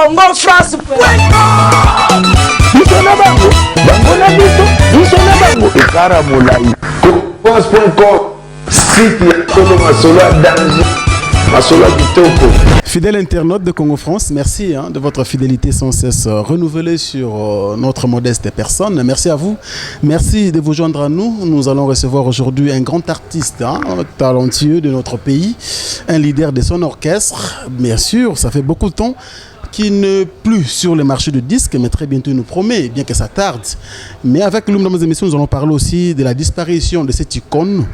CongoFrance.com. CongoFrance.com, site ya Tolo Masolo danger. Fidèles internautes de Congo France, merci de votre fidélité sans cesse renouvelée sur notre modeste personne. Merci à vous. Merci de vous joindre à nous. Nous allons recevoir aujourd'hui un grand artiste talentueux de notre pays, un leader de son orchestre. Bien sûr, ça fait beaucoup de temps qui n'est plus sur le marché de disques, mais très bientôt il nous promet, bien que ça tarde. Mais avec l'une de nos émissions, nous allons parler aussi de la disparition de cette icône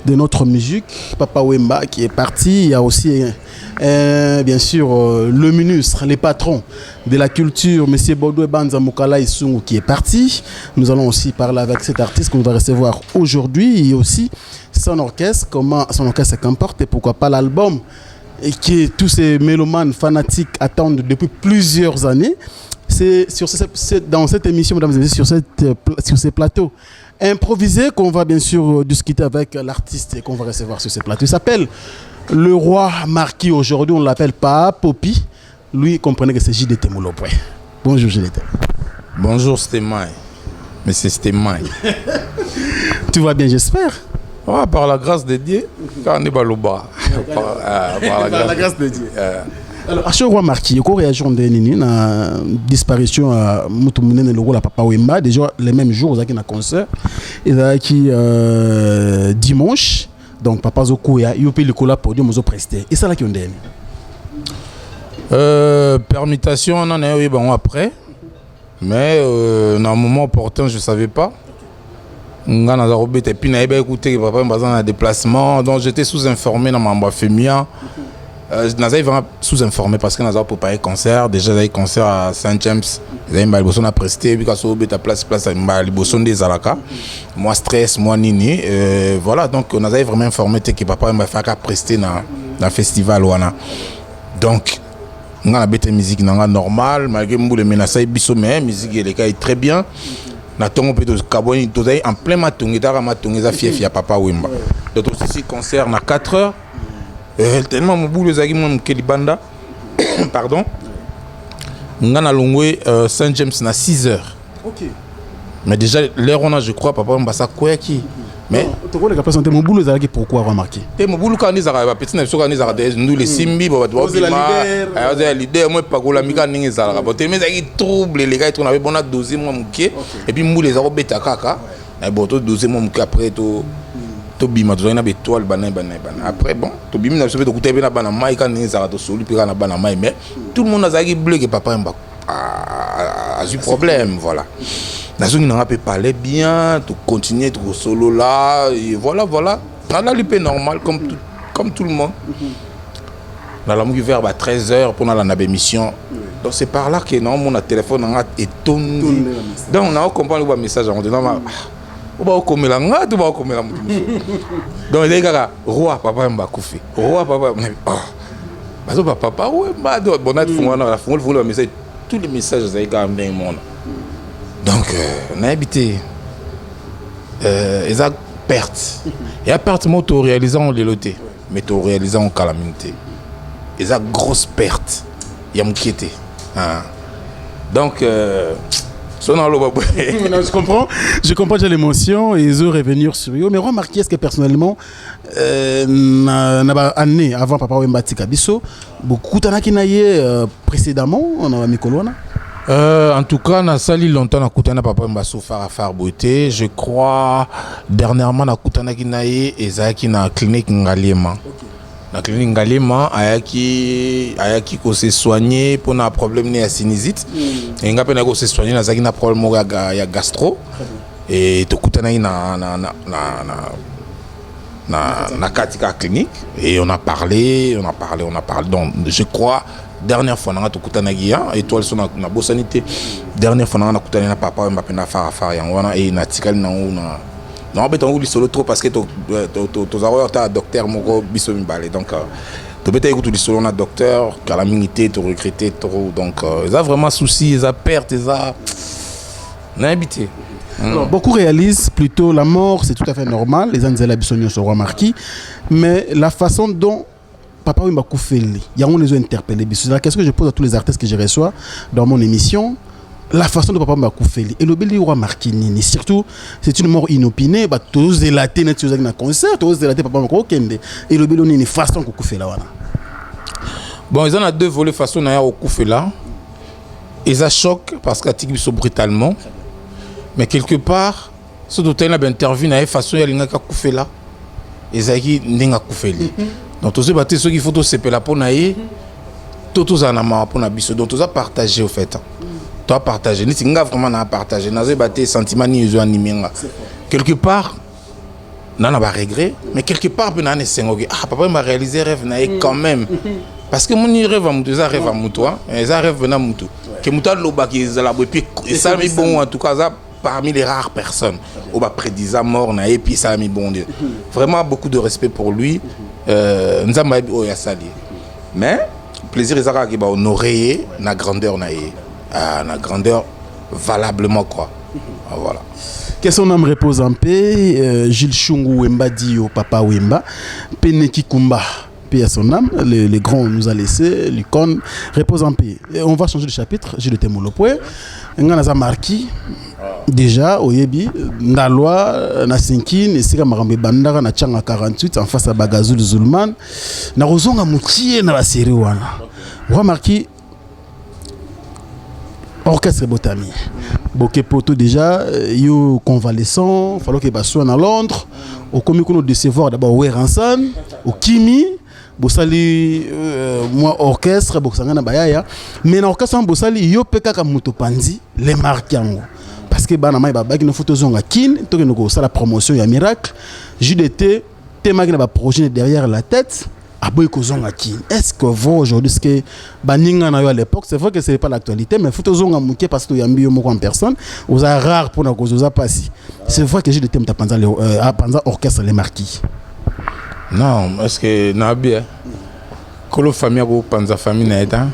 de notre musique, Papa Wemba, qui est parti. Il y a aussi, bien sûr, le ministre, les patrons de la culture, M. Baudoué Banza Mukala Isungu, qui est parti. Nous allons aussi parler avec cet artiste qu'on va recevoir aujourd'hui, et aussi son orchestre, comment son orchestre se comporte, et pourquoi pas l'album et que tous ces mélomanes fanatiques attendent depuis plusieurs années. C'est dans cette émission, mesdames et messieurs, sur ces plateaux improvisés qu'on va bien sûr discuter avec l'artiste qu'on va recevoir sur ces plateaux. Il s'appelle le roi Marquis. Aujourd'hui, on l'appelle pas Popi. Lui, comprenez que c'est JDT Moulopoué. Bonjour JDT. Bonjour Stémaï. Mais c'est Stémaï. Tout va bien, j'espère. Ah, par la grâce de Dieu, quand on est baloba. Par la grâce de Dieu. Alors, à ce roi Marquis, il y a réaction de Nini, la disparition à Moutoumounen et le rôle à Papa Wemba. Déjà, les mêmes jours, il y a un concert. Il y a dimanche. Donc, Papa Zoko, il y a le cola pour Dieu, nous presté. Et ça, là, qui on donne permutation, on en a eu bon après. Mais, dans un moment opportun, je ne savais pas. Et puis j'ai écouté papa dans un déplacement, donc j'étais sous-informé dans ma famille. J'étais vraiment sous-informé parce que nous avons préparé un concert. Déjà, j'ai un concert à Saint-James. J'ai un presté, puis quand j'ai place à des Alaka. Moi, stress, moi, nini. Voilà, donc nous avons vraiment informé que papa m'a fait prester dans le festival. Donc, nous avons une musique normale, malgré que menaces, la musique est très bien. En plein matin, il y a Papa Wemba. Donc, aussi, concert à 4 heures. Tellement mon boulot est banda. Pardon. On a longé Saint-James à 6 heures. Ok. Mais déjà, l'heure on a, je crois, Papa Wemba, ça quoi qui. Mais tu vois les personnes, mon boulot est pourquoi remarquer. Mon boulot quand ils arrivent, petit n'a pas nous les simbi, bah tu vois, leader, moi pas la mica n'ingé ça. Bah tu mais ça trouble les gars, tu n'avais bon à doser moi mouké, et puis mou les arabes bêta kaka, et bon tu doser moi mouké après tu bima tu as une étoile banane. Après bon, tu bima n'a pas écouté bien la banane, mai quand n'ingé ça, tu soli puis la banane mai, mais tout le monde a zagi bleu que Papa Wemba a eu problème, voilà. On a pu parler bien, tu continuer ton solo là, et voilà. On a l'UP normal comme tout le monde. On a la musique vers 13h pour la émission. Donc c'est par là que non, mon téléphone a étonné. Donc on a compris le message en disant on va comme la ngade, on va comme la moutou. Donc les gars, roi Papa Wemba Koufi. Roi Papa Wemba. Papa Wemba bon à fond la message, tous les messages les gars dans le monde. Donc, on a habité. Ils ont perte. Et à perte, moi, tu réalises en léloté. Mais tu réalises en calamité. Ils ont grosse perte. Il y a m'inquiété. Donc, je comprends déjà l'émotion et ils ont revenir sur eux. Mais remarquez, est-ce que personnellement, année avant Papa Wemba Tikabiso, beaucoup de précédemment, on a mis Colonna. En tout cas, on a sali longtemps na kutana Papa Wemba Soufara Farboité. Je crois dernièrement na kutana kinaye ezaki na clinique Ngaliema. La clinique Ngaliema ayaki ko se soigner pour un problème de sinusite. Et ngape na ko se soigner na zaki na problème ya gastro. Et to kutana na katika clinique et on a parlé. Donc je crois dernière fois on a tout kutana gia étoile sur na bosanité. Dernière fois on a kutana na Papa Wemba pena fara yango et na tikali na non mais on oublie solo trop parce que tu as docteur moko biso mibale donc tu peux écouter solo na docteur calamité tu regretter trop donc ils ont vraiment souci ils ont perte ils ont n'habité. Alors, beaucoup réalisent plutôt la mort, c'est tout à fait normal. Les Anzela Bissonio sont remarqués, mais la façon dont Papa Wemba Koufeli, il y a on les a interpellés. C'est la question que je pose à tous les artistes que je reçois dans mon émission. La façon de Papa Wemba Koufeli et le bel roi Marquinini, surtout c'est une mort inopinée. Bah tous les latins net sur un concert, tous les latins Papa Wemba Koukende et le bel une façon que Koufela wana. Bon, ils en ont deux volets façon d'ailleurs au Koufela. Ils ont choc parce qu'ils sont brutalement, mais quelque part, ce dont il a intervenu dans la façon il y a Koufela, ils ont dit n'enga Koufeli. Donc tous ces bâtis ceux qui font tout c'est la pour naïe, tous en amont pour nabiso. Donc tous a partagé au fait. Tu as partagé. Ni singa vraiment na partagé. N'a pas bâti sentiment ni ils ont animé. Quelque part, n'en a pas regret, mais quelque part ben n'en est sengogi. Ah papa m'a réalisé rêve naïe quand même. Parce que mon rêve à Moutou, ça rêve à Moutou, ça rêve à Moutou. Que Moutou loba qui est là, et puis ça mis bon en tout cas ça parmi les rares personnes. Au bas prédisant mort na et puis ça mis bon. Vraiment beaucoup de respect pour lui. Nous avons eu à sali. Mais plaisir les arabes qui va honorer na grandeur na na grandeur valablement quoi. Voilà. Que son âme repose en paix. Gilles Chungu Wemba Dio Papa Wemba Peneki Kumba. Paix à son âme, les grands nous a laissé, l'icône repose en paix. Et on va changer de chapitre, j'ai le témoin le point. On a marqué déjà au Yebi, dans la loi, na Sinkine, et c'est comme Marambe Bandara, na Tchanga 48, en face à Bagazul Zulman, na Rozonga Moutier, na la série Wana. On a marqué orchestre Botami. Boké Poto déjà, yo convalescent, il fallait qu'il soit à Londres. Au comité de décevoir d'abord au Ransan, au Kimi. Bosali moi orchestre bosangana bayaya mais na orchestre bosali yo peka ka mutopanzi les marquango parce que bana mai babaki na photo zonga kin to que nous ça la promotion ya miracle JDT tema ki na ba projet derrière la tête aboy ko zonga kin est-ce que vous aujourd'hui ce que baninga na yo à l'époque c'est vrai que c'est pas l'actualité mais photo zonga muké parce que yambi yo moko en personne aux rare pour na cause aux passi c'est vrai que JDT mta panza panza orchestre les marquis. Non, parce que Nabia, quand la famille a panza famille naïda,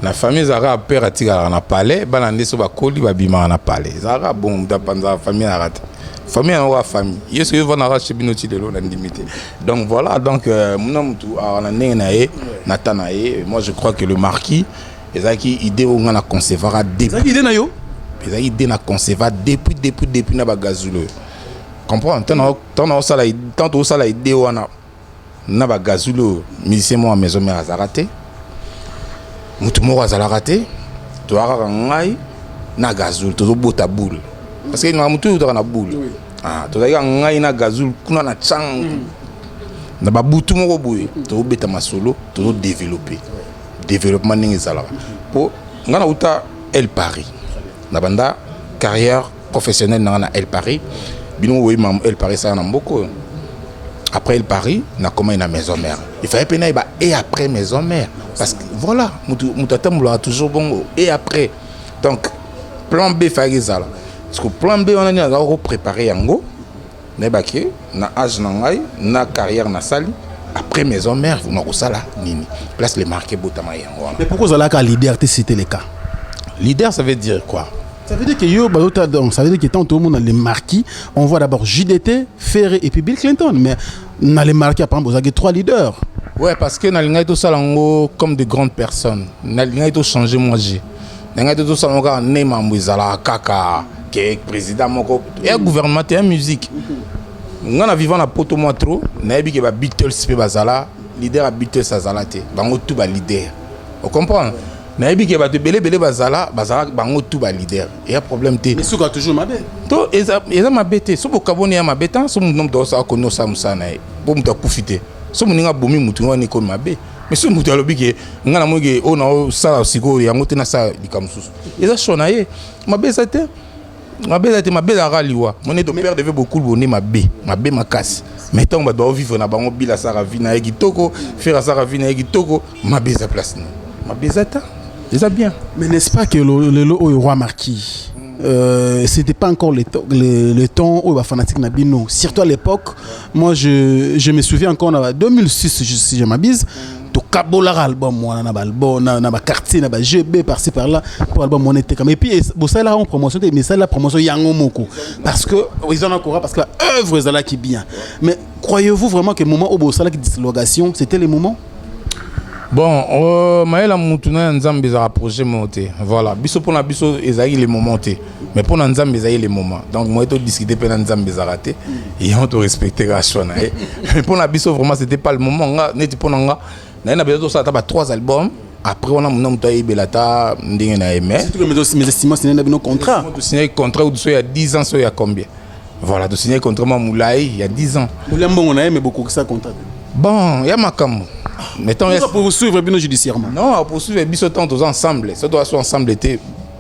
la famille zara père atiga na palais, balande so ba koli ba bima na palais. Zara bon da panza famille arate. Famille en famille. Est-ce que va na rache binoti de l'eau limité. Donc voilà, donc mon nom tout na nengaye, natanaye, moi je crois que le marquis ezaki idée on a concevoir depuis. Ezaki idée na yo? Ezaki idée na concevoir depuis na bagazulo. Comprends tant au sala idée wana na ba gazulo musicien mo maison mère azarate mutu mo azarate to ara ngai na gazul to bota boule parce que na mutu to na boule ah to daga ngai na gazul kuna na chang na ba butu mo boye to beta masolo to développer développement ningi zala po ngana uta El Paris na banda carrière professionnelle na El Paris. Oui, El Paris, ça en a beaucoup. Après El Paris, on a commencé une maison mère. Il fallait peiner et après maison mère. Parce que voilà, nous avons toujours bon et après. Donc, plan B, il fallait ça. Parce que plan B, on a préparé Yango. On a âge, on a carrière, on a sali. Après maison mère, on a ça là, nini. Place les marqués Botama Yango. Mais pourquoi vous avez un leader, c'était le cas? Leader, ça veut dire quoi? Ça veut dire que ça veut dire que tant tout le monde a les marquis, on voit d'abord JDT, Ferré et puis Bill Clinton. Mais on a les marquis, par exemple, vous avez 3 leaders. Ouais, parce que nous avons tout ça comme de grandes personnes. Nous avons tout changé, moi j'ai. Nous avons tout ça, nous avons Neymar Kaka, qui est président, et le gouvernement, et la musique. Nous avons vécu dans la poto moi trop, nous avons vu que les Beatles, leader à Beatles, ça a été. Nous avons tout leader. Vous comprenez? Naïbi qui va te belé bazala bango tout ba leader et un problème té mais souka toujours mabé to eza mabete so bokaboni ya mabeta so mon nom do sa ko no samsa na bo muta kufite so muninga bomi mutu ngani ko mabe mais so mutu alobi ke ngana moge ona o sala siko yango te na sa likamsusu eza shona ye mabeza te mabeza raliwa mon est de père devait beaucoup bonner mabe makasi mais tant ba do vivre na bango bila sara vina ekitoko faire sara vina ekitoko mabeza place na mabeza ta. C'est bien. Mais n'est-ce pas que le roi marquis, c'était pas encore le temps où les fanatiques n'abino. Surtout à l'époque, moi je me souviens encore en 2006, si je m'abuse, de kabola album wana na album na ba quartier na ba GB par-ci par-là pour album on était comme et puis vous savez là en promotion mais ça la promotion yango moko parce que ils en encore parce que œuvre est là qui bien mais croyez-vous vraiment que le moment où vous savez que dislogation c'était le moment? Bon, Maëla Moutuna Nzambe a projet monté. Voilà, biso pour la biso ezali les moments té. Mais pour Nzambe ezali les moments. Donc moi to discuter pe Nzambe a raté et on to respecter la choix na. Mais pour la biso vraiment c'était pas le moment nga neti pour nga. Na besoin ça ta 3 albums. Après on a mon nom taï belata ndenge na aimé. Mes estimations c'est un contrat. De signer contrat ou il y a 10 ans, il y a combien? Voilà, de signer contrat Moulaï il y a 10 ans. Moulaï on a aimé beaucoup que ça contrat. Bon, il y a Makambo. Mettons pour vous suivre bien judiciairement. Non, pour suivre bien tous ensemble. Ça doit être ensemble était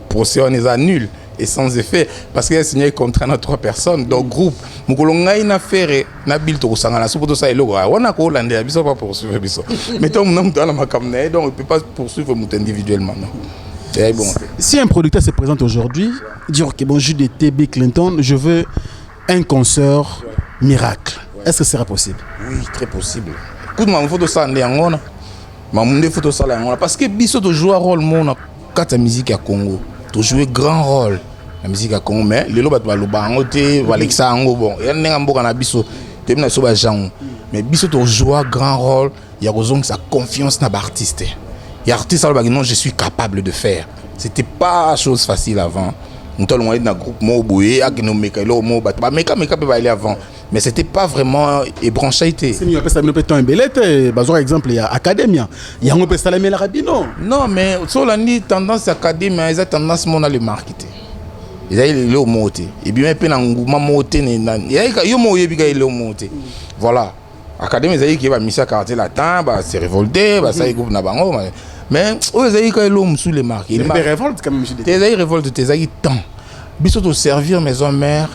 procès on est nul et sans effet parce qu'il a signé contrat dans 3 personnes donc groupe. Mukolonga ina faire na bil to sangala so poto ça eloko. On a ko Hollandais biso pas poursuivre biso. Mettons mon nom dans la makamne donc on peut pas poursuivre mon individuellement non. Et bon. Si un producteur se présente aujourd'hui, dire que bon Jules de TB Clinton, je veux un concert miracle. Est-ce que ce sera possible? Oui, très possible. Écoute, ma photo ça en angona. Ma photo ça en angona parce que biso to joue un rôle mon quand la musique à Congo. To jouer grand rôle la musique à Congo mais lelo bat ba loba ngote Alexa ngo bon. Ya nenga mboka na biso te na so ba jan. Mais biso to jouer grand rôle, il y a raison que sa confiance na artiste. Il y a artiste alors non je suis capable de faire. C'était pas chose facile avant. On t'a loin dans groupe mo boye a que no mekalo mo bat ba meka peut aller avant. Mais c'était pas vraiment ébranché. C'est mieux parce que ça me peut un belette. Par exemple, il y a Academia. Il y a un peu Salamé la Rabino. Non, mais sur la tendance Academia, ils ont tendance à le marketer. Ils ont le monté. Et bien, ils ont monté. Ils ont monté. Voilà. Academia, ils ont dit qu'ils vont misser quartier latin, c'est révolté, ça y groupe nabango. Mais ils ont dit qu'ils ont sous les marques. Ils ont révolte quand même. Ils ont révolte, ils ont dit tant. Ils ont servir maison mère.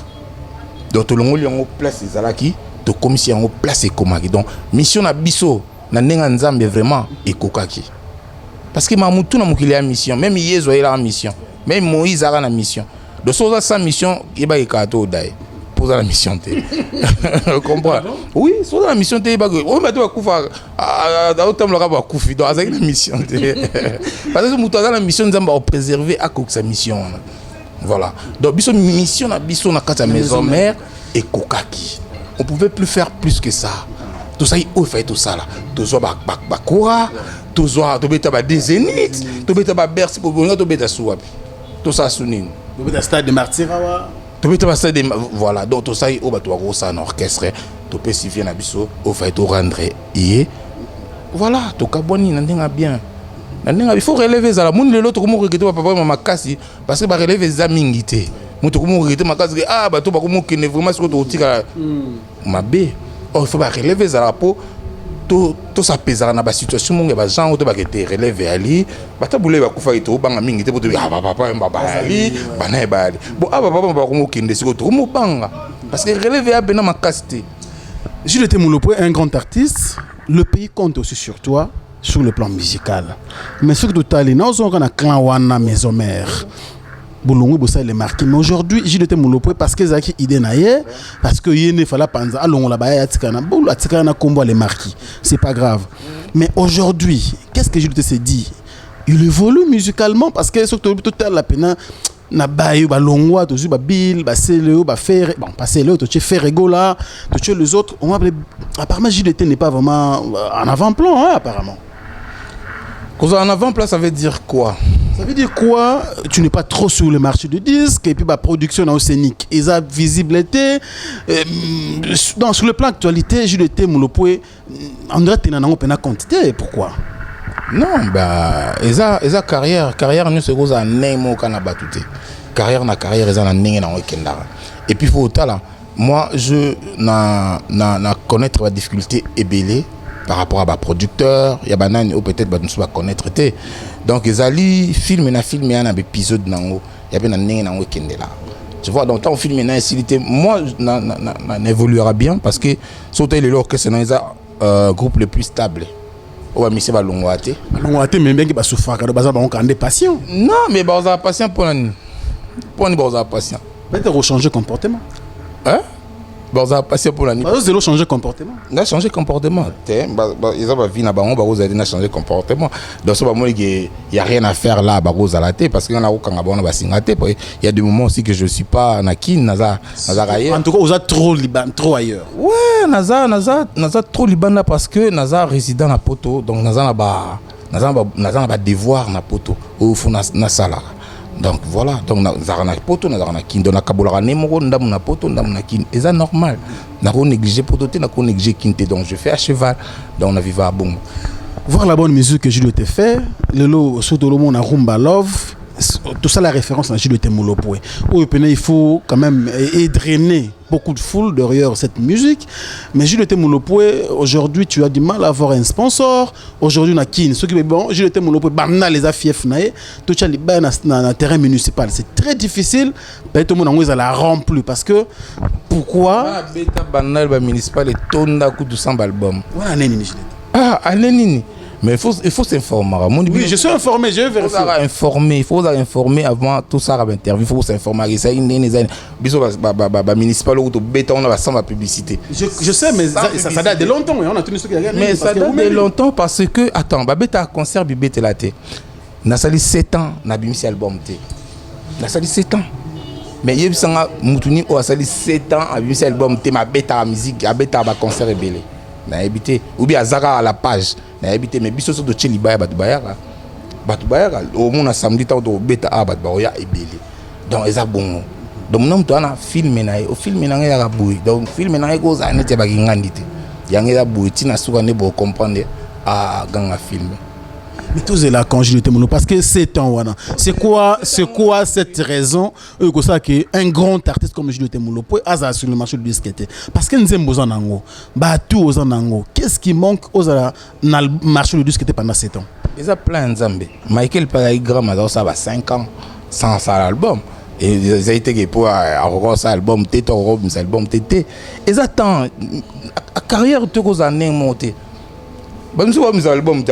Donc tout le monde en place les alaki de commission en place et komaki donc mission na biso na nenga nzambe vraiment et kokaki parce que mamutu na mukili ya mission même Yezo il a mission même Moïse a la mission de ça sa mission il va ekato dai pour la mission té comprends oui sur la mission té ba on va to kufa a autant le raba kufi donc avec la mission té parce que mutu a la mission nzamba au préserver à sa mission. Voilà. Donc, biso mission na biso na kata maison mère et kokaki. On pouvait plus faire plus que ça. Tout ça il fait tout ça là. Tout ça bakura, tout ça to beta ba des zénith, to beta ba bercy pour bonga to beta souabi. Tout ça sunine. To beta stade de Martirawa. To beta ba stade de voilà. Donc tout ça au ba to ça en orchestre, to pe si vient na biso au fait to rendre et voilà, to kaboni na ndenga bien. Il faut relever ça. Moun le l'autre comment regretter papa maman kasi parce que ba relever ça mingité. Moun to comment regretter ma kasi ah ba to ba comment que ne vraiment ce que to tika ma bé. Oh il faut ba relever ça pour to ça pesera na ba situation mon ba gens to ba que relever ali ba ta boule ba kufa ito banga mingité pour to ah papa ba ali ba na ba ali. Bon ah papa ba comment que ne ce que to mo banga parce que relever a bena ma kasi. Jules Temoulopo est un grand artiste. Le pays compte aussi sur toi. Sur le plan musical. Mais ce que tout à l'heure, nous avons un clan wana maison mère. Boulongo bossa les marqué. Mais aujourd'hui, j'ai été moulopé parce que zaki idée naie parce que yene fala panza allons là-bas ya tikana boulou tikana combo les marquis. C'est pas grave. Mais aujourd'hui, qu'est-ce que Jules s'est dit? Il évolue musicalement parce que surtout tout à la peine na baï ba longwa to ba bill ba célé ba faire bon pas célé to tu fais rigola to tu les autres on apparemment Jules n'est pas vraiment en avant-plan hein, apparemment. Quand en avant-plan, ça veut dire quoi? Ça veut dire quoi? Tu n'es pas trop sur le marché du disque et puis la production en scénique. Et ça, visibilité, sur le plan actualité, Jules Temoulopo, on dirait que tu n'as pas quantité. Pourquoi? Non, bah, esa carrière nous c'est cosa nemo kana batute. Carrière na esa na ninge na wekendara. Et puis faut là, moi je na connaître la difficulté ébélée par rapport à ma producteur, il y a banane ou peut-être bah nous va connaître té. Donc ezali film un épisode nango, il y a ben na ninge na wekendela. Tu vois, donc tant film na facilité, moi n'évoluera bien parce que sauter les lors que c'est un groupe le plus stable. On va misser balongwate. Balongwate mais bien que ba souffrir car baza ba on des patients. Non, mais baza patient pour ni baza patient. Peut-être changer comportement. Hein? Bon, ça a passé pour l'année. Vous avez changé de comportement. On a changé de comportement. Ils ont vie là-bas, on a changé de comportement. Donc, il n'y a rien à faire là, parce qu'il y a il y a des moments aussi que je ne suis pas nakin, en tout cas, vous êtes trop liban, trop ailleurs. Ouais, Naza trop liban là parce que Naza résident à Poto, donc Naza n'a devoir na Poto, où il faut na sala. Donc voilà, donc Naza na Poto, Naza na kin, donc na kabola nemoro, ndam na Poto, ndam na kin, et ça normal. Na ko négliger Poto, na ko négliger kinte, donc je fais à cheval, donc on a vécu à bon. Voir la bonne musique que Jules te fait, le lot surtout le monde a Rumba Love. Tout ça, la référence à Jules Temoulopoé. Il faut quand même drainer beaucoup de foule derrière cette musique. Mais Jules Temoulopoé, aujourd'hui, tu as du mal à avoir un sponsor. Aujourd'hui, on a qui? Ce qui est bon, Jules Temoulopoé, les affiefs, tout ça, dans le terrain municipal. C'est très difficile. Peut-être que tout le monde la remplir. Parce que, pourquoi? Le municipal est tonda coup de 100 albums. Ah, mais il faut s'informer. Oui, je suis informé, je vais vérifier. Il faut informer avant tout ça interview. Il faut s'informer. Il municipal ou béton on va sans la publicité. Je sais, mais ça date de longtemps. On a tenu ce qui a gagné. Mais ça date de longtemps parce que attends, Babeta concert Bibete la té. Na sali 7 ans na bimisi album té. Na sali 7 ans. Mais il y a Moutuni au sali 7 ans a bimisi album té ma bêta musique, a bêta ba concert rebelle. Na habité ou bien Zara à la page na habité mais biso so de Cheliba Batubaya au monde samedi temps de beta à Batubaya et belé donc ça bon donc non toi na film na au film na ya boui donc film na go za nete ba ngandité yanga boui tina suka ne bo comprendre à ganga film. Mais tous est là quand je te parce que c'est un wana. C'est quoi cette raison que un grand artiste comme Jules Temoulo peut avoir sur le marché du disque parce que nous avons nango bah tout aux nango qu'est-ce qui manque aux dans le marché du disque pendant 7 ans. Ils ont plein de zambé. Michael Pagaï Grand ça va 5 ans sans ça album et ils ont été pour avoir ça album tété ça album tété ils attendent à carrière tout aux années monter. Bon, nous avons album,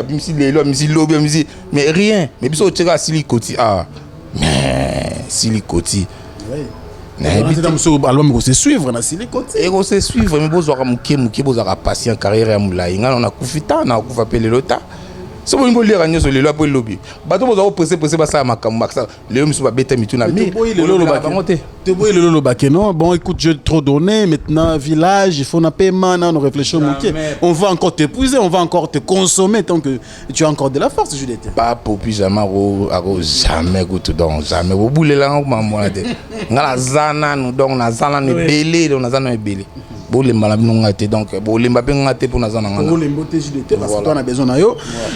mais rien. Mais puis, on a Silicoti. Ah, mais Silicoti. Oui. Album, c'est suivre, on a Silicoti. Et on se suivre, mais vous aurez patient carrière. On a Koufita, on a Koufapé le Lota. Si vous voulez lire sur le labo lobby, bateau vous avez pressé ça makamba les hommes sont bêtés mais tout n'a mis le lobby non bon écoute je trop donné maintenant village il faut un paiement on réfléchit on va encore t'épuiser on va encore te consommer tant que tu as encore de la force Juliette pas pour pyjama jamais goûte donc jamais au boule là maman là ngala zana nous donc na zana ne belé donc na zana ne belé donc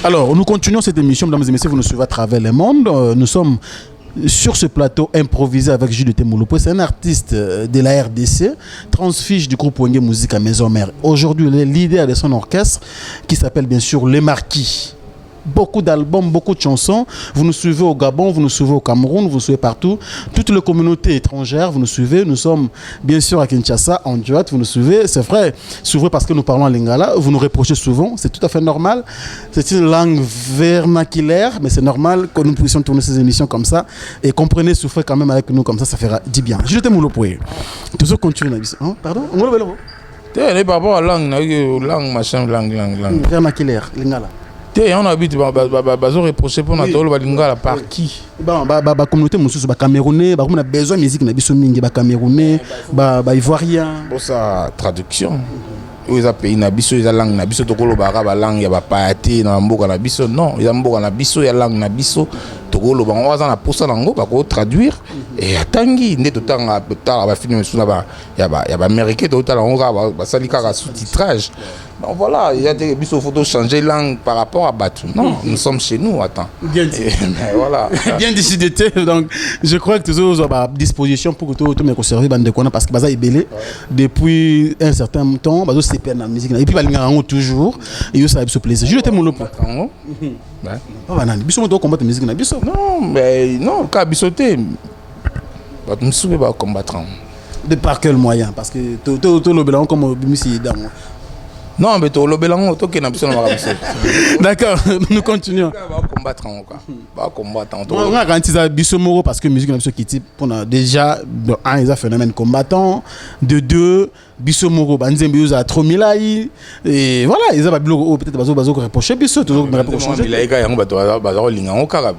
alors nous continuons cette émission mesdames et messieurs vous nous suivez à travers le monde nous sommes sur ce plateau improvisé avec Jules Temoulopo. C'est un artiste de la RDC, transfiche du groupe Wenge Musique à Maison Mère. Aujourd'hui, il est leader de son orchestre qui s'appelle bien sûr Les Marquis. Beaucoup d'albums, beaucoup de chansons. Vous nous suivez au Gabon, vous nous suivez au Cameroun, vous nous suivez partout. Toutes les communautés étrangères, vous nous suivez. Nous sommes bien sûr à Kinshasa, en direct, vous nous suivez. C'est vrai, c'est vrai parce que nous parlons en lingala. Vous nous reprochez souvent, c'est tout à fait normal. C'est une langue vernaculaire, mais c'est normal que nous puissions tourner ces émissions comme ça. Et comprenez, souffrez quand même avec nous comme ça fera du bien. Je t'aime le poids. Toujours continuer. Pardon? Par rapport à langue, machin, langue. Vernaculaire, lingala. On habite reprocher pour notre lingala par qui? La communauté mususu camerounais on a besoin de musique na biso mingi camerounais ivoirien pour sa traduction ils a pays na biso ils a langue na biso tokolo ba langue ya ba paati na mboka na biso non ils a mboka na biso ya langue na biso tokolo ba on na posa nango ba ko traduire et atangi nde totanga tala ba film suna ba ya ba américain totala on ba salika ka sous-titrage. Donc voilà, il y a des biso photos changer langue par rapport à Batu. Non, nous sommes chez nous, attends. Bien dit. Mais voilà. Bien décidé. Donc je crois que tous vous avez à disposition pour que tout me conserver bande parce que baza est belé depuis un certain temps, bazo c'est dans la musique et puis balinga toujours et ça a plaisir. Je t'aime le pot. Ouais. Pas banane. Biso doit combattre musique na biso. Non, mais non, ka bisoté. Ba nous soube ba combattre. De par quel moyen parce que tout le blanc comme bimisi dans. Non, mais tu as le bélango, tu as d'accord, nous continuons. combattre en quoi. Pas combattre en on a garanti ça Bissomoro parce que musique qui type déjà de un ils a phénomène combattant, de deux Bissomoro banzembe ils a trop milai et voilà ils a peut-être bazo reprocher Bisso toujours me reprocher milai ka yango bazo linga o kaka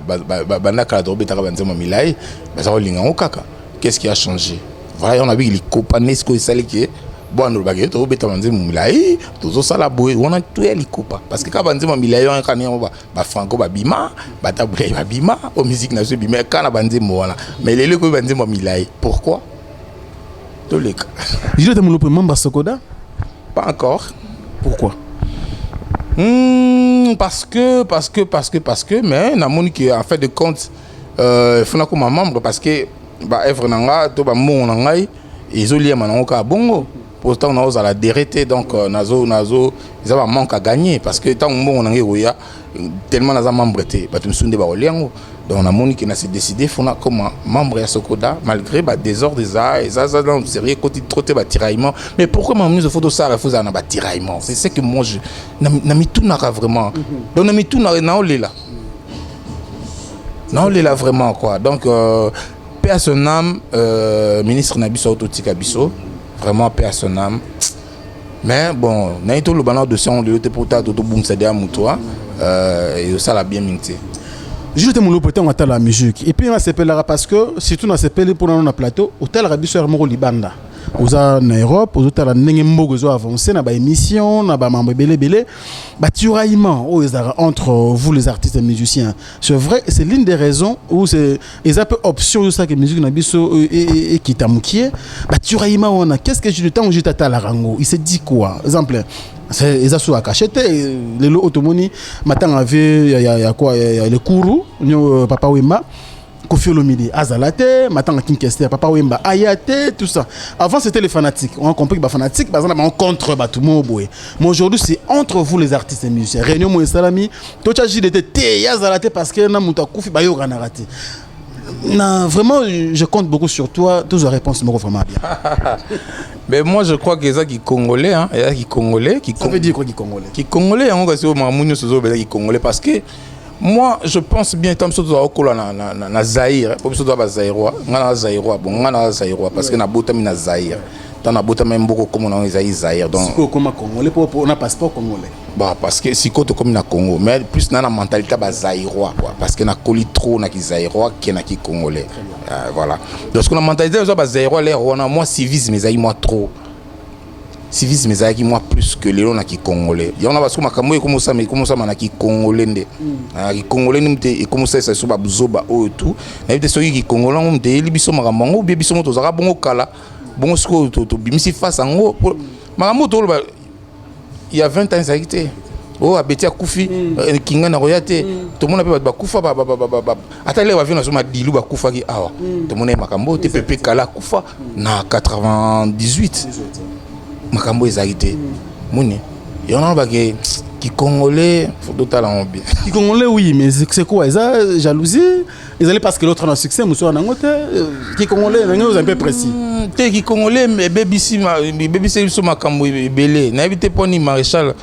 banda kala to betaka banzembe milai bazo linga o kaka. Qu'est-ce qui a changé? Voilà, on a vu les copains nesco et salé qui bon nous bagay to beta banzembe milai tozo sala boy on a tout les copains parce que ka banzembe milai on kani ba franco ba bima ba tabulé ba bima au musique na so bima kana banzembe wana mais les ko banzembe milai pourquoi? Tous les cas. Je te mon membre Sokoda? Pas encore. Pourquoi? Parce que mais na moni qui en fait de compte fona comme membre parce que ba œuvre nanga to ba mon nanga ezoli manango ka bongo pourtant on a la dérété donc nazo ils ont manque à gagner parce que tant mon nanga oya tellement naza membre té ba tu sunde ba oliango donc on a moni qui n'a décidé fona comme membre ya Sokoda malgré ba désordre des arts et ça dans sérieux côté trop ba tiraillement mais pourquoi ma mise photo ça refuse na ba tiraillement c'est ce que moi je na mi tout na vraiment donc na mi tout na olela na olela vraiment quoi donc paix à son âme, ministre Nabiso Autotika Bisso, vraiment paix à son âme. Mais bon, Naïto le banal de son de l'autre portage de Boum Sadia Moutoua, et ça l'a bien minté. Je te mon l'opération à la musique. Et puis on s'appelle parce que si tu n'as s'appelé pour un plateau, hôtel Rabiso Hermoro Libanda. Aux en Europe, aux hôtels Nengembo zo avancé, na ba émission, na ba membre belé, ba tiraillement entre vous les artistes et musiciens. C'est vrai, c'est l'une des raisons où c'est ils a peu option de ça que musique na biso et qui tamukié, ba tiraillement on a qu'est-ce que je le temps où j'étais à la rango, il s'est dit quoi? Exemple ils ont sous à cacheter les lots automoni matin avait il y a quoi il y a le kourou papa Wemba Kofi Olomide Azalate matin à Kinkester papa Wemba Ayate tout ça avant c'était les fanatiques on a compris que les fanatiques par exemple on contre tout le monde mais aujourd'hui c'est entre vous les artistes et musiciens réunion moi salami tout ça j'ai été Azalate parce que na muta Kofi bayo kana raté. Non, vraiment, je compte beaucoup sur toi. Toutes les réponses me vraiment bien. Mais moi, je crois que ça qui congolais, hein, qui congolais, ça veut dire quoi qui congolais? Qui congolais, on va se dire qui congolais parce que moi, je pense bien tant que ça na Zaïre, comme ça doit Zaïrois, na Zaïrois, bon, na Zaïrois parce que na bota na Zaïre. Dans la boîte même beaucoup comme on a Zaïre donc si comme congolais pour on a passeport congolais bah parce que si côté comme na Congo mais plus na mentalité ba zaïrois quoi parce que na coli trop na ki zaïrois qui na ki congolais voilà donc qu'on a mentalité ba zaïrois les on a moi civisme zaï moi trop civisme zaï qui moi plus que les na ki congolais y on a parce que makambo comme ça na ki congolais ndé ki congolais nimte et comme ça so ba buzoba o tout na vite so ki congolais on te libiso makambo ou bien biso moto za bongo kala bon ce que tu bimisi face en haut maman il y a 20 ans ça a été oh abeti akufi kinga na royate tout le monde peut ba kufa ba ata le va venir sur ma dilu ba kufa ki awa tout le monde makambo te pepe kala kufa na 98 makambo ça a été moni il y en a ba qui congolais faut total en bien qui congolais oui mais c'est quoi ça jalousie ils allaient parce que l'autre a un succès monsieur en angote qui congolais vous un peu précis qui congolais mais baby c'est sur makambo belé na éviter poni maréchal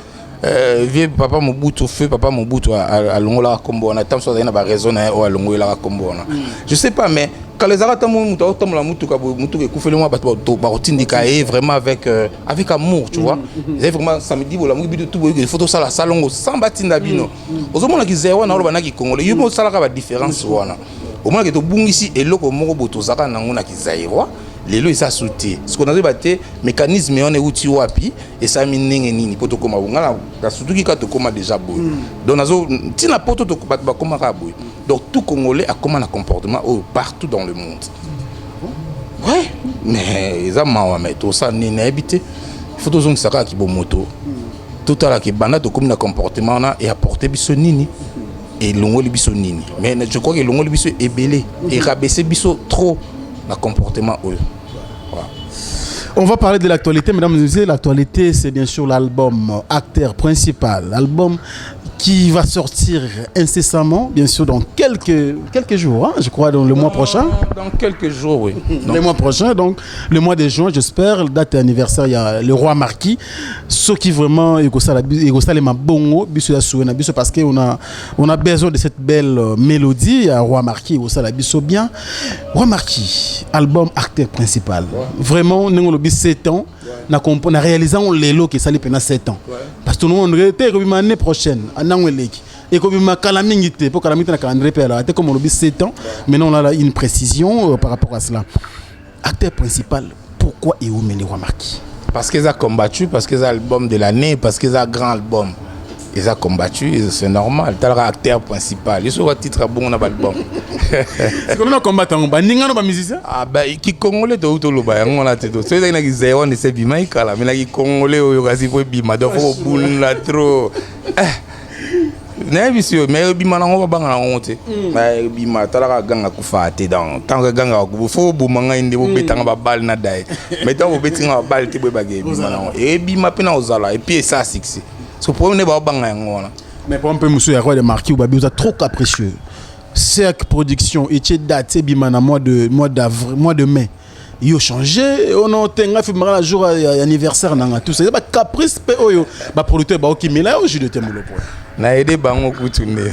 vieux papa Mobutu feu papa Mobutu à longola kombo on attend ça na ba raison na o longola kombo na je sais pas mais quand les arata mutu la mutu kufele moi ba rotindika et vraiment avec amour tu vois c'est vraiment samedi bola mu bidu tout les photos ça la salongo sans batinda bino ozomona ki zéro na loba na ki congolais yumo sala ka ba différence wana au moins que to bungisi eloko moko boto zaka nango na ki zaïrois les lois ça sauté ce qu'on a dit baté mécanisme on est outil wapi et ça minenge nini poto koma ngala ka surtout ki ka to koma déjà boy donc nazo tina poto to ba koma ka boy donc tout congolais a comment un comportement partout dans le monde ouais mais ils ont mais tout ça n'est habité il faut toujours que ça qui bon moto tout à la qui bana to comme un comportement na et apporter biso nini et longo le biso nini mais je crois que longo le biso est belé et rabaisser biso trop le comportement On va parler de l'actualité, mesdames et messieurs. L'actualité, c'est bien sûr l'album acteur principal. L'album qui va sortir incessamment, bien sûr, dans quelques jours, hein, je crois, dans le mois prochain. Dans quelques jours, oui. Le mois prochain, donc le mois de juin, j'espère, date anniversaire, il y a le roi Marquis. Ce qui vraiment, il parce qu'on a besoin de cette belle mélodie. Il y a roi Marquis, il bien. Roi Marquis, album acteur principal. Vraiment, on a 7 ans. On a réalisé les lots qui sont pendant 7 ans. Parce que nous, on était l'année prochaine. Et comme il calamité pour calamité na calendrier comme on a 7 ans, maintenant on a une précision par rapport à cela. Acteur principal, pourquoi et où les Roi Marquis? Parce qu'ils ont combattu, parce qu'ils ont l'album de l'année, parce qu'ils ont un grand album. Ils ont combattu, c'est normal. Tu as l'acteur principal. Ils sont au titre bon dans l'album. C'est comme un combattant, un musicien? Ah ben, qui congolais de tout le bain, on a tout. C'est ça qui est on essaie de bien kala, mais là qui congolais au quasi faut bima, donc faut boule là trop. Monsieur, mais bima na on va banga honte. Mais bima tala ganga kufate dans. Tant que ganga ku faut boumanga inde bo betanga ba balle na dai. Mais tant bo betinga ba balle te bo bagé bima na. Et bima pena ozala et puis ça six. Ce problème ba banga ngona. Mais pour un peu monsieur ya roi de Marquis ou babi vous êtes trop capricieux. Cercle production et date c'est bima na mois de mai. Ils ont changé, on a tenga fait le jour anniversaire nanga tout ça. C'est pas caprice pe oyo. Ba producteur ba okimi là aujourd'hui de temulo point. Na aidé bango kutunde.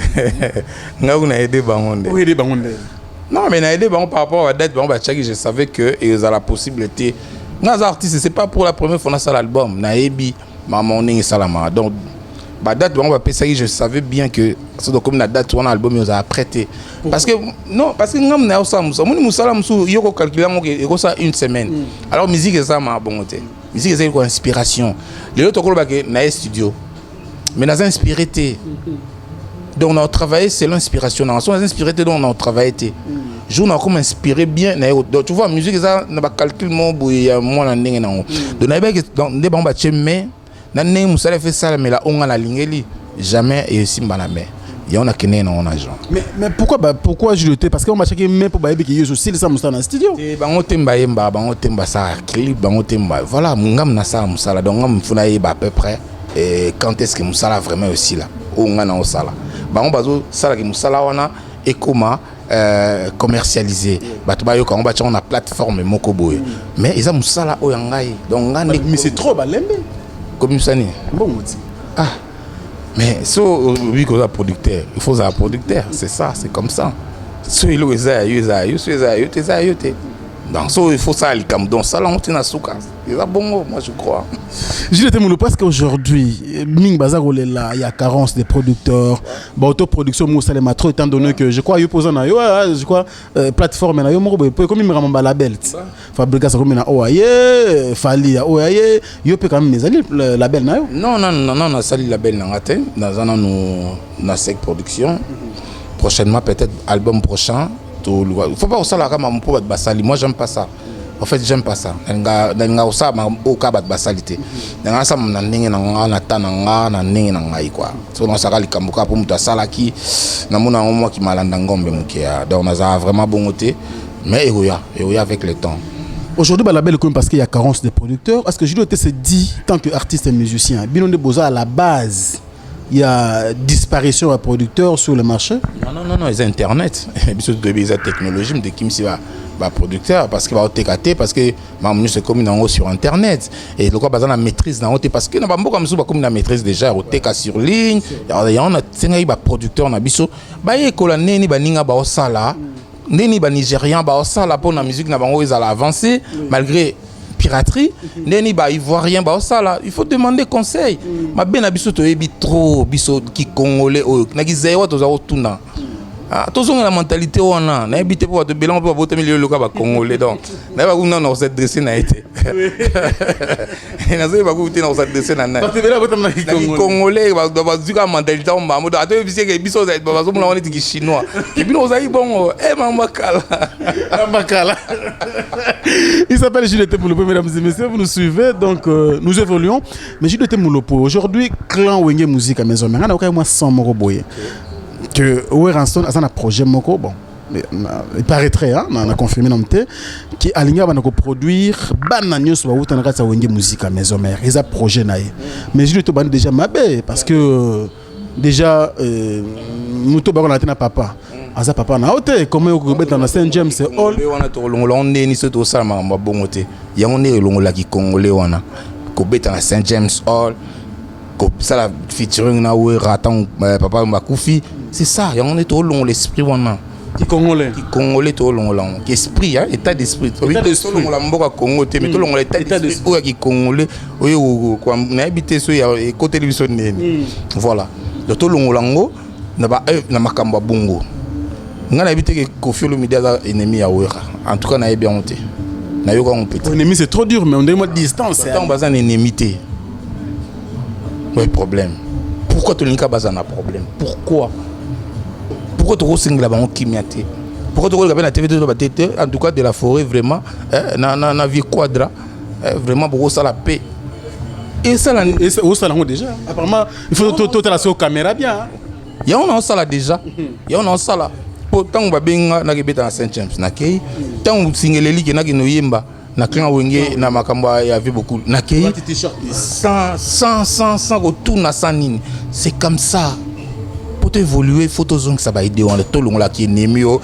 Nga na aidé bango nde. Oui, aidé bango nde. Non, mais na aidé bango par rapport à date bango ba je savais que ils ont la possibilité. Nos artistes c'est pas pour la première fois dans ça l'album. Na ebi maman ningi salama. Donc bah date bango ba pesa je savais bien que c'est donc comme la date on album ils ont prêté. Parce que non, parce que ngam na ça musa. Mon musala musu yoko calculer ngo ça une semaine. Alors musique ça ma bonté. Musique c'est une inspiration. Les autres ko ba que na studio. Mais nous avons inspiré. Donc on a travaillé, c'est l'inspiration. Nous avons inspiré, donc on a travaillé. Je nous comme inspiré bien. Donc tu vois, la musique, ça n'a pas calculé mon bouille, moi, donc on a fait mais nous avons fait ça, mais là, on a la ligne, jamais et aussi malamé. Et on a qu'un an agent. Mais pourquoi je le tais? Parce qu'on m'a checké même pour bailler qui est aussi les samous dans le studio. On temba, on temba ça, clip, on temba. Voilà, mon gam na ça, musala. Donc on faut naïe à peu près. Et quand est-ce que Moussala vraiment aussi là? On a un sala. On va ça que Moussala on a et comment commercialiser. Quand on a plateforme Mokoboy. Mais ils ont Moussala au yangai. Donc mais c'est trop balembe. Comme ça ni. Bon ah. Mais so oui qu'on a producteur, il faut un producteur, c'est ça, c'est comme ça. So il donc so il faut ça comme donc ça là on tient à souka. C'est bon moi je crois. Jules Temoulo, parce qu'aujourd'hui, Ming Bazar il y a carence des producteurs, autoproduction Moussa les matros étant donné que je crois je crois plateforme na yo comme il me ramène label. Fabrication comme na Oaye, Fali à Oaye, yo peut quand même les label na yo. Non, ça le label na ngate, dans un na sec production. Prochainement peut-être album prochain. Il faut pas ça la comme pour basali. Moi j'aime pas ça. En fait, j'aime pas ça. Nga osa ma oka bat basalité. Nga ça na ndenge na na tananga na ndenge na ngai quoi. So na saka likambuka pour muta salaki na mona moi qui malanda ngombe mukia. Donc on a vraiment bon côté mais eroya avec le temps. Aujourd'hui, la belle comme parce qu'il y a carence de producteurs. Est-ce que je dois se dire tant que artiste et musicien, Binon de Boza à la base, il y a disparition de producteurs sur le marché? Non, ils ont internet. Ils ont la technologie de qui me va producteur parce qu'il va au TKT parce que c'est comme une sur internet et le quoi besoin la maîtrise dans parce que n'a pas comme ça comme la maîtrise déjà au TK sur ligne il y a un producteur na biso ba école neni ba ninga ba osala neni ba nigérian ba osala pour la musique na bango ils allaient avancer malgré piraterie neni ba ivoirien ba osala il faut demander conseil ma ben na biso to yebi trop biso ki congolais na ki zéro to za otuna. Ah, tous ont la mentalité on a, n'a habité pour te bilan pour voter milieu local ba congolais donc. N'a pas qu'on a cette dressé n'a été. N'a pas qu'on dans cette dressé n'a. Parce que là voter congolais ba zuka mentalité on ba moto ato visé que biso za ba zo mona on est chinois. Et puis nous aïe bon makala. Makala. Il s'appelle Jules Temoulo, mesdames et messieurs, vous nous suivez donc nous évoluons mais Jules Temoulo aujourd'hui clan Wenge musique à maison mais on a aucun moins 100 moro boyer. Que Ranson a un projet moko bon il paraîtrait on a confirmé non qui aligné va produire bananios va outan Wenge musique à maison mère ils a projet naïe mais je te ban déjà mabé parce que déjà muto ba na papa aza papa na hote comment yo kobeta na Saint James Hall wana to longola on ni so to sala ma bongo te yango ne longola ki congolais wana kobeta na Saint James Hall ko sala featuring na we ratan papa Makufi c'est ça yango ne to longola l'esprit wana qui congolais to longola qui esprit hein état d'esprit to longola mboka Congo te mais to longola état d'esprit qui congolais oyo ko na habité so ya côté télévision nene voilà donc to longola ngo na makambo bongo ngana habité que Koffi Olomide a ennemi à Wera en tout cas na bien honte na yoka on peut ennemi c'est trop dur mais on demande distance tant bazan ennemi te ouais problème pourquoi to linka bazan a problème pourquoi tu singla bango kimiate pourquoi tu regardes la TV de batete en tout cas de la forêt vraiment na vie quadra vraiment pour ça la paix et ça déjà apparemment il faut tout la sur caméra bien ya on a ça là déjà ya on a ça là tant ba benga na kebeta na Saint James na kei tant singeleli ke na kino yemba na clan wenge na makambo ya vie beaucoup na kei sans retour na sanine c'est comme ça. Pour évoluer, photo zone ça va aider on le tolong là qui est némio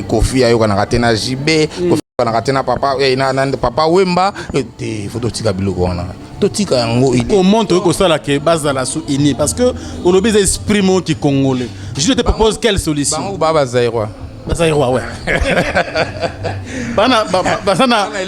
Koffi ayo kana ratena JB Koffi kana ratena papa na papa Wemba te photo tika biloko wana to tika yango comment to ko sala ke base la sous ini parce que on oblige esprit mon qui congolais je te propose quelle solution bango baba zairwa Zaïrois, ouais. Bana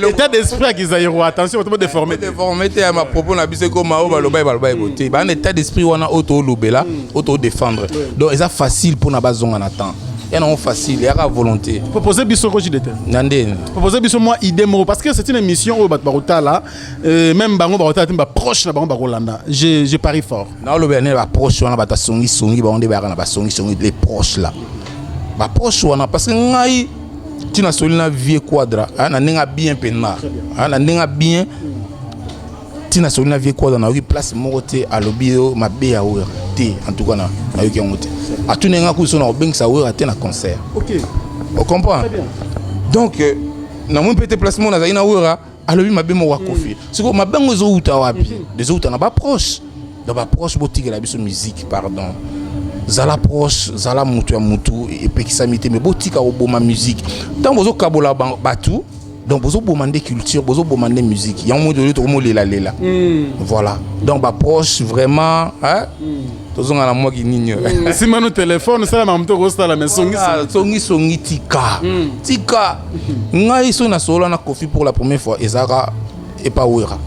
état d'esprit qui Zaïrois, attention, on va déformer. Déformer, à ma propos, on a vu comme Mao Baloba et Baloba et Boté. Ban état d'esprit, on a auto-lobela, auto-défendre. Donc, c'est facile pour na bazon en attend. Et non facile, il y a la volonté. Proposer biso roji d'été. Nandé. Proposer biso moi idée mo parce que c'est une émission au Batbarota là, même bango Barota timba proche na bango Barolanda. Je parie fort. Na lo bene ba proche on a bata songi ba onde ba na ba songi les proches là. Ba proche wana parce que ngai tina solina vie quadra na ninga bien pena na ninga bien tina solina vie quadra na wi place mokote a lobio mabe ya wera te en tout cas na yoki ngote a tunenga ku so na obeng sa wera te na concert. OK, on comprend donc na mon petit placement na zaina wera a lobi mabe mo wa Koffi siko mabengo zo uta wapi des uta na ba proche dans ba proche boutique la biso musique pardon zala proche zala mutu ya mutu et puis qui s'amité mais botika oboma musique tant bozo kabola batu donc bozo bomande culture bozo bomande musique ya mo de to mo lela voilà donc ba proche vraiment hein tozonga na moi ki nini si mano téléphone ça la mto ko sala mais songi tika ngai so na solo na Koffi pour la première fois ezaka et pas wera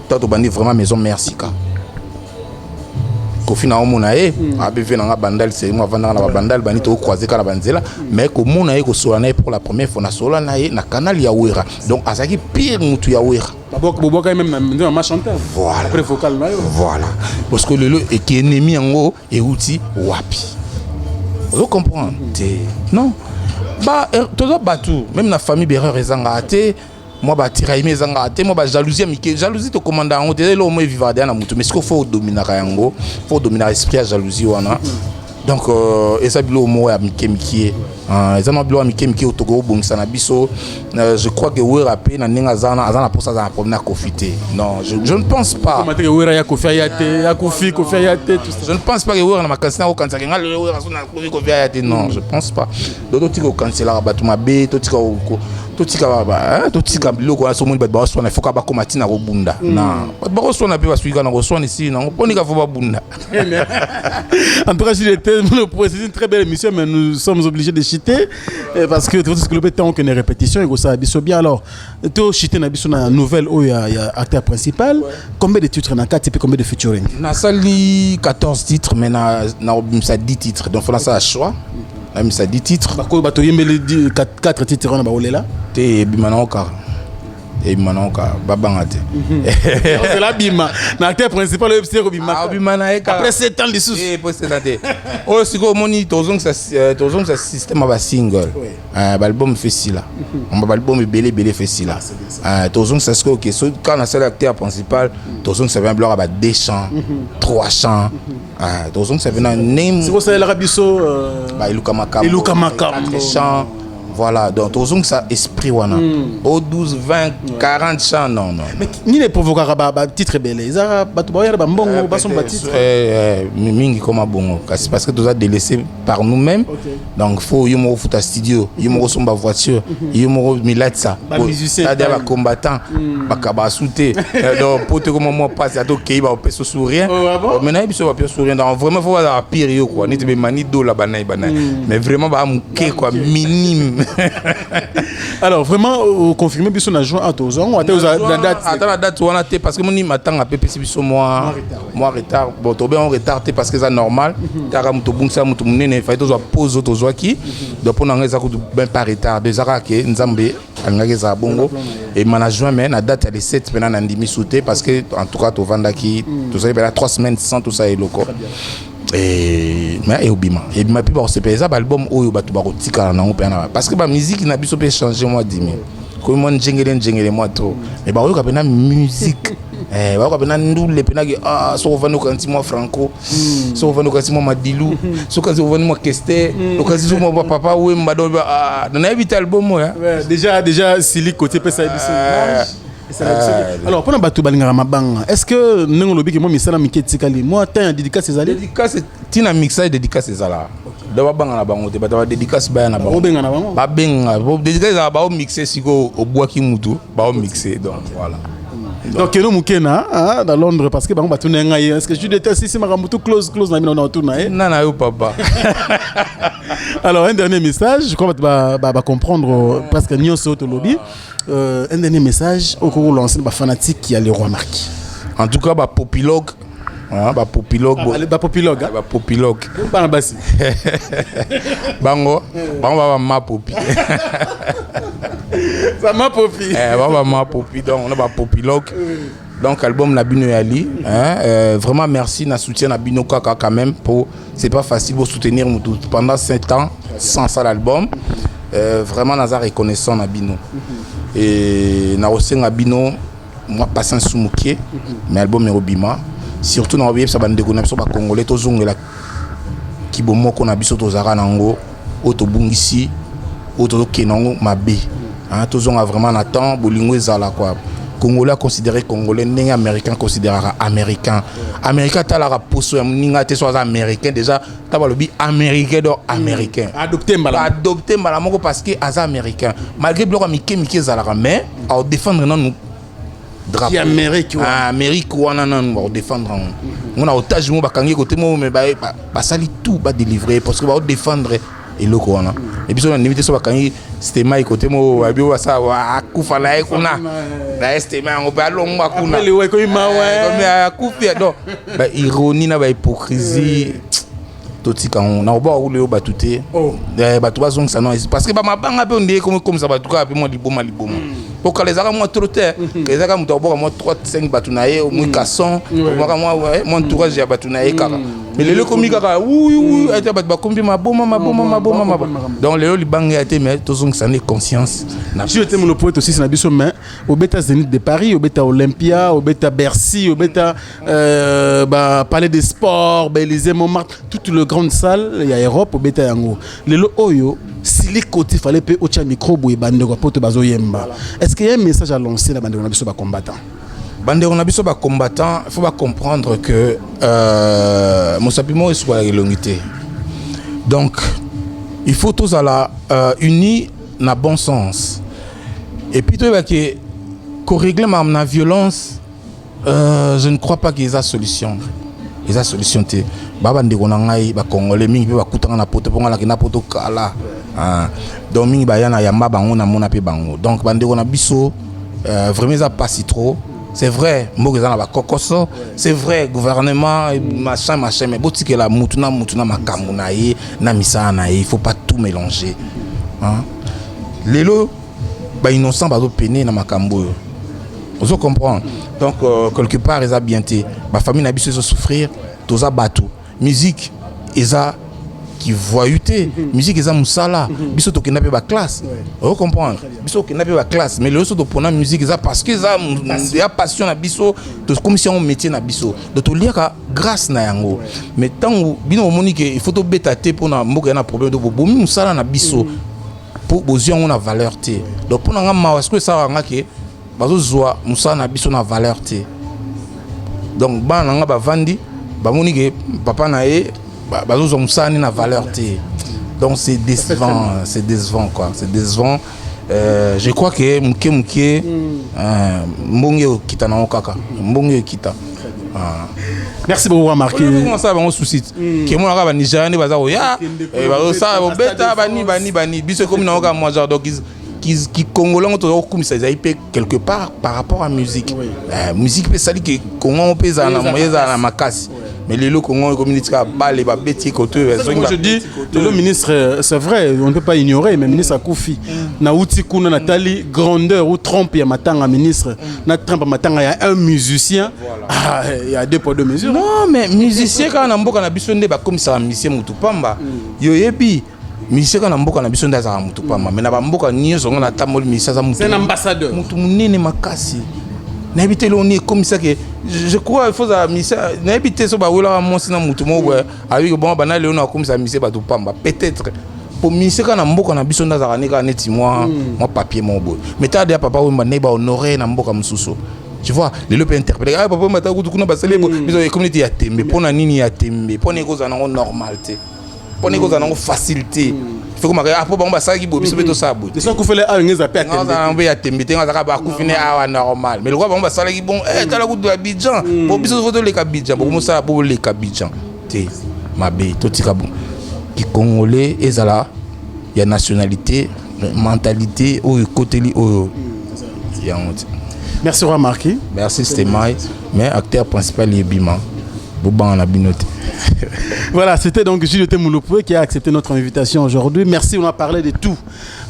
tato bandi vraiment maison merci ka Koffi na omona abevé na bandal c'est moi vanda na bandal bani to croiser kala banzela mais ko mona ko sola na pour la première fois na sola na na canal ya wera donc azaki pire mutu ya wera boboka même na ma chanteur voilà après vocal na yo voilà parce que le et qui ennemi ngo et outil wapi vous comprenez non ba todo batu même na famille berreur ezanga te moi ba tiraime zanga te moi ba jalousie to commandant on te lo mo vivre dans mutu mais ce qu'il faut dominer yango faut dominer esprit jalousie wana donc eza bilo mo ya mikemiki eza no bilo mikemiki otogo bongisa na biso je crois que wera pe na ninga zana pour ça za promener Koffi te non je ne pense pas comment que wera ya Koffi ya Koffi ya te tout ça je ne pense pas que wera na makansina ko kansa ngal wera so na Koffi ya te non je pense pas dodo tiko kansela batu mabe to tika biloko so moni ba so na foka ba komati na robunda na ba so na pe ba suika na ko so ni si na poni ka fo ba bunda. En tout cas, c'est une très belle émission, mais nous sommes obligés de cheater parce que tout ce que le temps que les répétitions et ça biso bien alors to cheater na biso na nouvelle où il y a acteur principal combien de titres na 4 et combien de featuring na sali 14 titres mais na 10 titres donc faut ça à choix na ça 10 titres bako bato yembele 4 titres na ba olela te bimanoka et manoka babanga te c'est la bima na acteur principal le FC bima après 7 ans de sous après 7 ans oh siko moni tozong ça système ba single album fait si là on album belé fait si là tozong ça siko que quand on a seul acteur principal tozong ça vient bloquer ba 2 chants 3 chants tozong ça vient name c'est quoi ça la rabiso ba iluka makam chants Voilà, donc toujours ça esprit wana. Au 12, 20, 40 chants, non. Mais ni les provoquera titre belé. Ils ont bongo, bas son titre. Mingi comme bongo, parce que tout ça délaissé par nous-mêmes. Donc faut yumo futa studio, yumo somba voiture, yumo milatsa. C'est-à-dire les combattants, bakaba souté. Donc pour te comment moi passe à tout qui va au peso sourire. Maintenant il va peso sourire. Donc vraiment faut avoir pire quoi. Ni te mani do la banane. Mais vraiment bah mouké quoi minime. Alors vraiment confirmer biso na juin à 12 ans. La date. Attends la date on a été parce que mon m'attend à PPC biso moi retard. Bon to bien on retard parce que c'est normal. Tara muto bungsa muto munene fa to zo pause to zo ki. Donc on a ça ben pas retard. Déjà que nzambe angaka bongo et management mais la date elle est 7 maintenant ndimi sauter parce que en tout cas to vanda ki tout ça il y a 3 semaines sans tout ça et loco. Mais obima et ma puis c'est pas ça album oyo batu ba kotika na ngopena parce que ba musique na biso peut changer moi dimi comme moi njengele moi trop mais ba oyo ka pena musique ba ko pena ndule pena ki so vanu kanti moi franco so vanu kanti moi madilu so kanti vanu moi keste so kanti moi papa ou mbado na éviter album moi déjà Sili côté pesa biso. Alors pour bato balingara mabanga est-ce que nengo lobi que moi misala miketikali moi tant dédicace ezali dédicace tina mixage dédicace ezala dawa banga na bango te bata dédicace ba na bango benga na bango ba benga dédicace za ba o mixer siko obwaki mutu ba o mixer donc voilà donc keno mukena dans Londres parce que bango bato nenga est-ce que je déteste si makamutu close na mina na tourna na yo papa. Alors un dernier message je crois ba comprendre presque nyonso to lobby. Un dernier message au cours lancer les fanatiques qui a le roi Marquis. En tout cas, popilogue. Popilogue. Popilogue. Bango ma popi. Ça m'a popi. Ma popi. Donc on a popilogue. Donc album Nabino Yali. Vraiment merci na soutien Nabino Kaka quand même pour c'est pas facile pour soutenir pendant 7 ans sans ça l'album. Vraiment naza reconnaissant Nabino. Et na osenga bino moi passant soumuké mais album Robima surtout na obiye ça bande ko na biso ba congolais to zongela kibomo ko na biso to zara nango auto bungisi auto kenango mabe to zonga vraiment na temps bolingo ezala quoi congolais considéré congolais n'est américain considérera américain talara poso ya ninga te soit américain déjà tabalobi américain do américain adopter mbala moko parce que az américain malgré bloc mike zalaka mais à défendre non drapeau Amérique wana nan ba défendre on a otage mo bakangi côté mo mais ba sali tout ba délivrer parce que ba défendre et le corona et puis on a invité so bakangi c'était mai côté mo abio sa wa kufa na ekuna na c'était mai on ba longwa kuna le we ko ima comme ya kufa donc ba ironie na ba hypocrisie totika on a ba ou le ba touté ba to ba zong ça non parce que ba mabanga pe on dit comme ça ba tout ka pe mo liboma pour que les armes moi trop terre les armes d'abord moi 3 5 batunaye au moins casson moi mon entourage ya batunaye kaka mais les commis kaka oui était ba kombi maboma donc les libanga était mais tozong ça n'est conscience je t'aime le poète aussi c'est na biso mais au bêta Zénith de Paris au bêta Olympia au bêta Bercy au bêta Palais des Sports Élysée Montmartre toute le grande salle il y a Europe au bêta yango lelo oyo si les côtés fallait pe ocha micro boy bande ko poto bazo yemba. Est-ce qu'il y a un message à lancer la bande on a biso ba combattant? Bande on a biso ba combattant, il faut pas comprendre que Mosapimo est soit la longité. Donc il faut tous à la unis na bon sens. Et puis toi que régler ma violence je ne crois pas qu'il y ait solution. Il y a solution te baba ndeko na ngai ba congolais mingi ba kutanga na poto ponga la kina poto kala donc mingi ba yana yamba bango na mona pe bango donc bandeko na biso vraiment ça pas si trop c'est vrai mboka za na ba kokoso c'est vrai gouvernement machin mais botike la mutuna makambo na ye na misa na ye il faut pas tout mélanger lelo ba innocent ba do peiner na makambo vous comprenez donc quelque part ils a bien été ma famille n'a pas souffrir tous à bateau musique ils a qui voyouté musique ils a musala biso to kinape ba classe vous comprenez biso kinape ba classe mais le reste de pona musique ils a parce que ça il y a passion na biso de comme si on métier na biso de to lire grâce na yango mais tant bino monique il faut to beta te pour na mboka na problème de bomi musala na biso pour besoin on a valeur té donc pour nga ma est-ce que ça nga ke bazo zoa musa na biso na valeur té donc bana nga ba vandi ba moni ke papa na e bazo zo musa ni na valeur té donc c'est décevant quoi, c'est décevant. Je crois que mke mbonge okita na okaka mbonge okita. Merci beaucoup Marqué. Comment ça va on souci que mon arabe Nigeria ne baza oya bazo ça beta bani biso comme na oka moi genre donc qui congolais on to comme ça ils quelque part par rapport à musique musique peut ça dit que Congo peut ça na moyeza na makasi. Mais les locaux communauté balé ba beti côté je dis le ministre c'est vrai on ne peut pas ignorer mais ministre Akoufi na uti kuna natali grandeur ou trompe ya matanga ministre na trompe matanga ya un musicien il y a deux poids deux mesures non mais musicien quand na mboka na biso nde ba comme ça musicien mutu pamba yo yebi musicien quand na mboka na biso nda za mutu pamba mais na ba mboka nyonso na tamoli musicien za mutu c'est un ambassadeur mutu munene makasi. N'habitez l'on est comme ça que je crois il faut ça n'habitez so ba wela mo sina mutu mo avec bon banal on a comme ça mise ba to pamba peut-être pour mise kana mboka na biso ndaza kanika neti moi papier mon boy mais ta dia papa wemba ne ba honorer na mboka mususu tu vois les peut interpréter ah papa mata kutu kuna basale mais communauté ya tembe pona nini ya tembe pona ko za na normalité pona ko za na facilité il faut que ma après bon ba ça qui bobi so ça bout ça ko fele a ngeza pe tembe na mbe ya tembe tenga za ba ku fine awa normal mais le roi bon ba ça qui bon ta la route de Abidjan pour biso photo le Abidjan pour mo ça pour le Abidjan té mabe to tika bon qui congolais ezala ya nationalité mentalité ou côté li o ya honte. Merci Roi Marquis. Merci Stémai mais acteur principal est Bima Boban la binote. Voilà, c'était donc Jules Temouloupoué qui a accepté notre invitation aujourd'hui. Merci, on a parlé de tout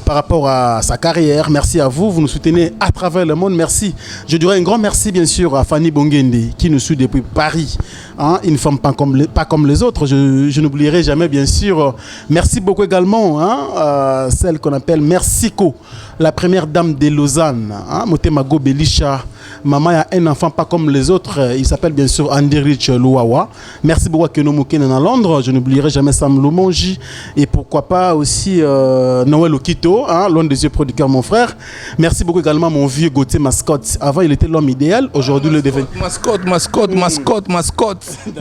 par rapport à sa carrière. Merci à vous, vous nous soutenez à travers le monde. Merci. Je dirais un grand merci bien sûr à Fanny Bongende qui nous suit depuis Paris. Hein, une femme pas comme les autres. Je n'oublierai jamais bien sûr. Merci beaucoup également hein, celle qu'on appelle Mercico, la première dame de Lausanne. Hein, Motemago Belisha. Maman a un enfant pas comme les autres. Il s'appelle bien sûr Andy Rich Louawa. Merci beaucoup à Keno Moukenen à Londres. Je n'oublierai jamais Sam Lumonji. Et pourquoi pas aussi Noël Okito, hein, l'un des yeux producteurs, mon frère. Merci beaucoup également à mon vieux Gauthier Mascotte. Avant, il était l'homme idéal. Aujourd'hui, le devient. Mascotte.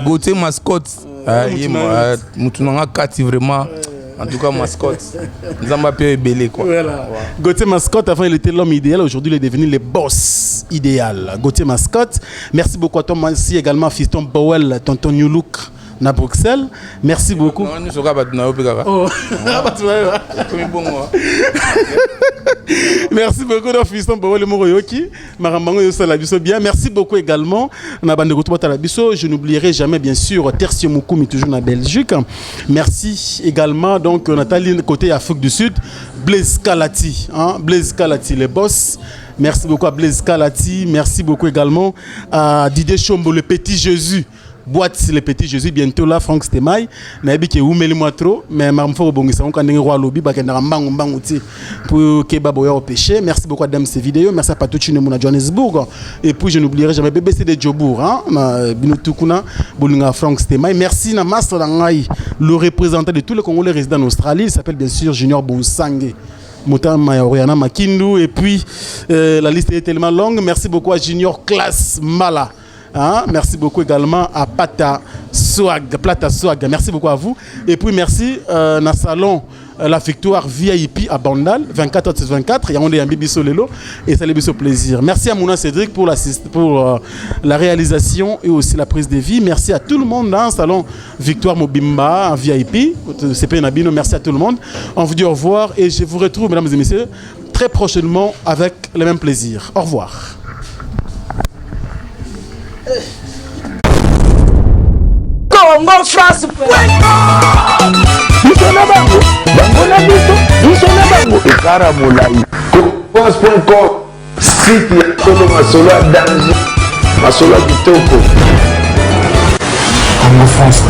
Gauthier Mascotte. Moutounanga Kati vraiment. En tout cas, Mascotte. Nous avons pu belé quoi. Voilà. Gauthier Mascotte, avant il était l'homme idéal, aujourd'hui il est devenu le boss idéal. Gauthier Mascotte. Merci beaucoup à toi, merci également Fiston Bowell, tonton New Look à Bruxelles. Merci beaucoup. Merci beaucoup à Fiston Bowell et Moroyoki. Bien. Merci beaucoup également. Je n'oublierai jamais bien sûr Tertio Moukoumi, toujours en Belgique. Merci également donc Nathalie côté Afrique du Sud. Blaise Kalati, hein? Blaise Kalati, les boss. Merci beaucoup à Blaise Kalati. Merci beaucoup également à Didier Chombo, le petit Jésus. Boîte le petit Jésus bientôt là Franck Stemai nabi ke umeli moi trop mais mamfo bongisa on kandenge roi lobby bakenda mbangu mbangu ti pour ke babo ya péché. Merci beaucoup à Dame ces vidéos, merci à Patuchine Mona Johannesburg et puis je n'oublierai jamais BBC de Djobour hein Binotukuna Bolinga Franck Stemai. Merci na master ngai le représentant de tous les Congolais résidents en Australie, il s'appelle bien sûr Junior Bonsangue Motama Oriana Makindu et puis la liste est tellement longue. Merci beaucoup à Junior Class Mala. Hein? Merci beaucoup également à Plata Swag. Merci beaucoup à vous. Et puis merci à salon La Victoire VIP à Bandal, 24h24. Il y a un Bibi Solelo et ça les fait plaisir. Merci à Mouna Cédric pour la réalisation et aussi la prise de vie. Merci à tout le monde dans salon Victoire Mobimba en VIP. C'est pas Nabino. Merci à tout le monde. On vous dit au revoir et je vous retrouve, mesdames et messieurs, très prochainement avec le même plaisir. Au revoir. Congo France France.com site ya Tolo Masolo ya danger Masolo ya kitoko Congo France.